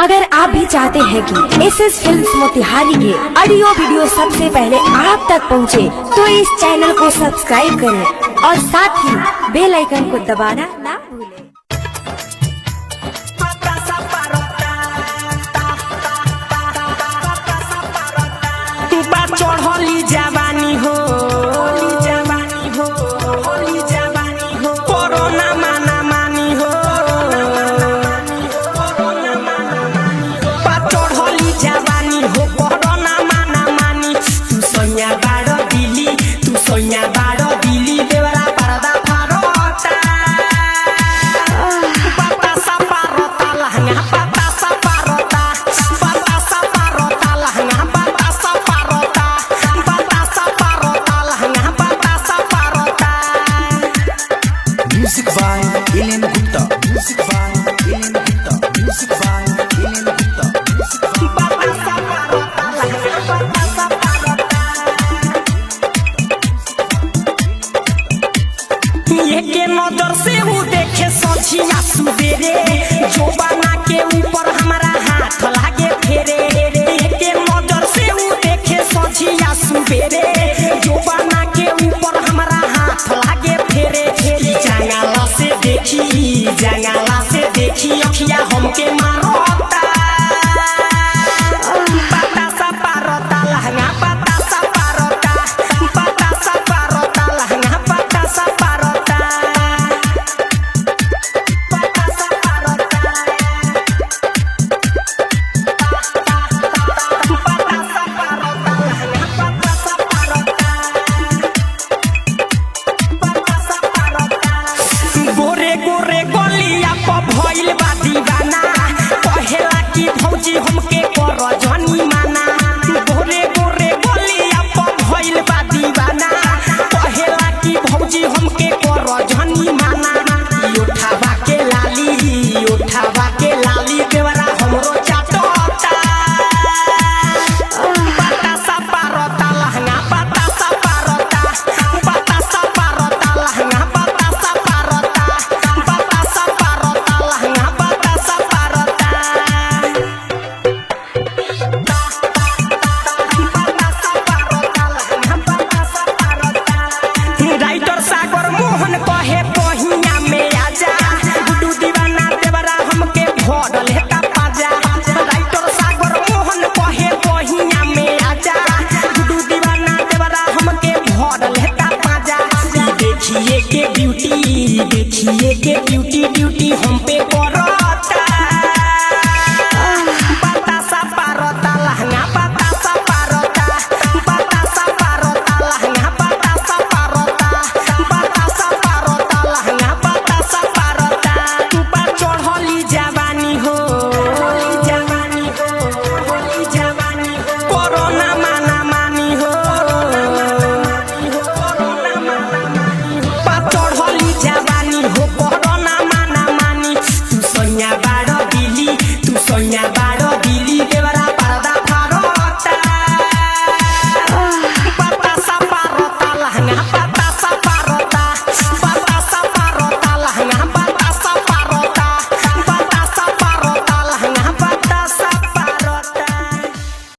अगर आप भी चाहते हैं कि एसएस फिल्म्स मोतिहारी के ऑडियो वीडियो सबसे पहले आप तक पहुंचे, तो इस चैनल को सब्सक्राइब करें और साथ ही बेल आइकन को दबाना ना भूलें। चढ़ली जवानी हो कोरोना माना मानी हो चढ़ली जवानी हो कोरोना माना मानी तू सोया बाड़ो दिली देवरा परदा फारोता पता सा पारोता लहंगा पता सा पारोता लहंगा पता सा पारोता लहंगा पता सा पारोता। Music by Elen Gupta. Music by Elen Gupta. Music by Elen Gupta. पता सा पारोता लहंगा पता सा पारोता। ये के नजर से वो देखे सझिया सुबेरे जो बना के ऊपर हमारा हाथ लागे फेरे। ये के नजर से वो देखे सझिया सुबेरे जो बना के ऊपर हमारा हाथ लागे फेरे। जंगला से देखी अखिया हमके मारोता पता सा पारोता लहंगा पता सा पारोता लहंगा पता सा पारोता पता सा पारोता लहंगा पता सा पारोता गोरे गोरे गोलिया पर भइल बा दीवाना कहेला कि भौजी हमके कर जनी माना। गोरे गोरे गोलिया पर भइल बा दीवाना कहेला कि भौजी हमके कर जनी माना। उठावा के लाली देवरा हमरो चाटोता पता सा पारोता लहंगा पता सा पारोता लहंगा पता सा पारोता लहंगा पता सा पारोता। राइटर सागर मोहन कहे पहिया में आजा गुड्डू दीवाना देवरा हमके भरल हेता पाजा। राइटर सागर मोहन कहे पहिया में आजा गुड्डू दीवाना देवरा हमके भरल हेता पाजा। देखिए के ब्यूटी हम पे करो